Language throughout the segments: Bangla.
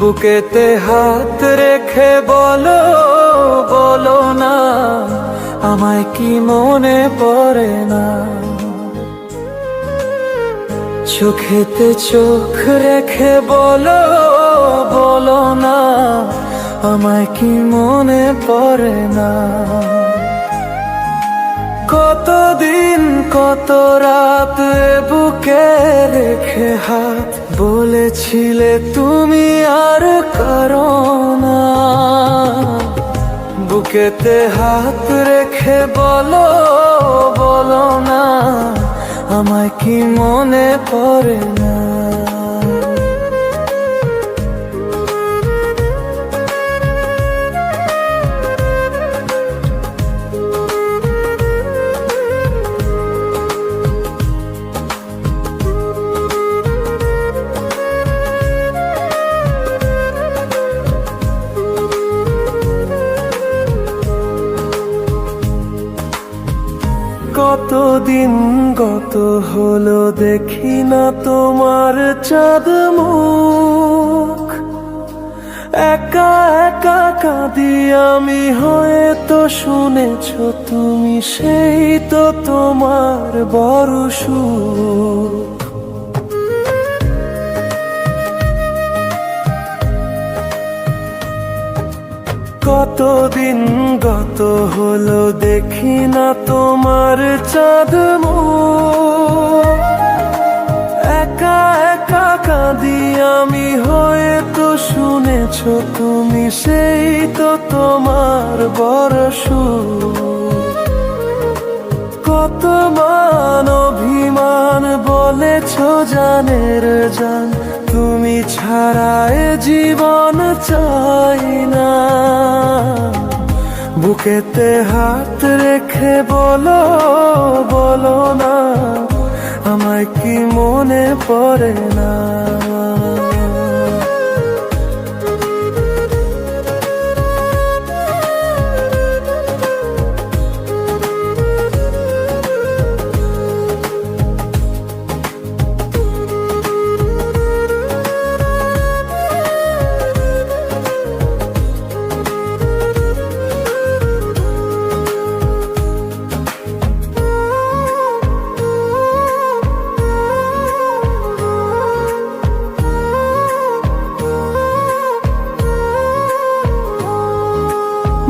বুকেতে হাত রেখে বলো, বলো না আমায় কি মনে পড়ে না। চোখেতে চোখ রেখে বলো, বলো না আমায় কি মনে পড়ে না। কতদিন কত রাত বুকে রেখে হাত বলেছিলে তুমি আর কারো না। বুকেতে হাত রেখে বলো, বলো না আমায় কি মনে পড়ে না। কতদিন গত হলো দেখি না তোমার চাঁদ মুখ। একা একা কাঁদি আমি, হয়তো শুনেছ তুমি, সেই তো তোমার বড় সুখ। কতদিন গত হলো দেখি না তোমার চাঁদ মুখ। একা একা কাঁদি আমি, হয়তো শুনেছ তুমি, সেই তো তোমার বড় সুখ। কত মান অভিমান বলেছ জানের জান, তুমি ছাড়া এ জীবন চাই না। বুকেতে হাত রেখে বলো, বলো না আমায় কি মনে পড়ে না।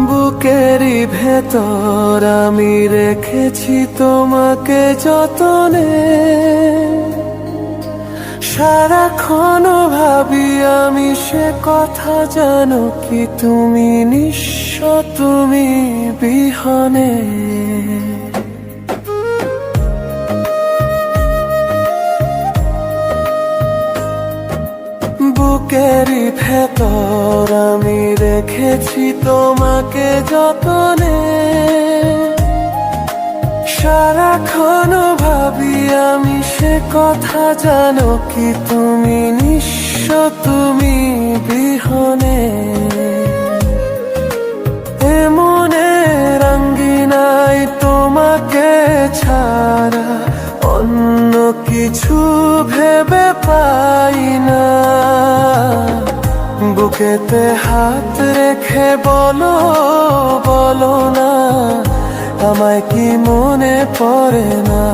বুকেরই ভেতর আমি রেখেছি তোমাকে যতনে। সারাক্ষণ ভাবি আমি সে কথা, জানো কি তুমি নিঃস্ব, তুমি বিহনে। বুকেরই ভেতর আমি রেখেছি তোমাকে যতনে। সারাক্ষণ ভাবি আমি সে কথা, জানো কি তুমি নিঃস্ব, তুমি বিহনে। এমনে রঙ্গিনাই তোমাকে ছাড়া অন্য কিছু ভেবে পাই না। বুকেতে হাত রেখে বলো, বলো না আমায় কি মনে পড়ে না।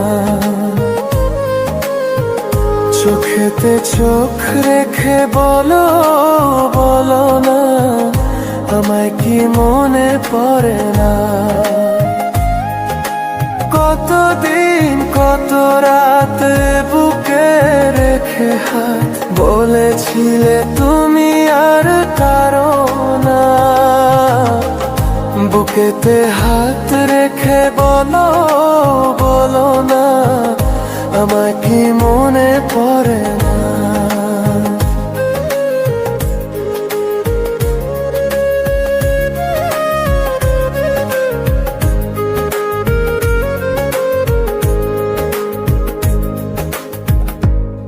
চোখেতে চোখ রেখে বলো, বলো না আমায় কি মনে পড়ে না। কতদিন কত রাত বুকে রেখে হাত বলেছিলে তুমি আর কারো না। বুকেতে হাত রেখে বলো, বলো না আমায় কি মনে পড়ে না।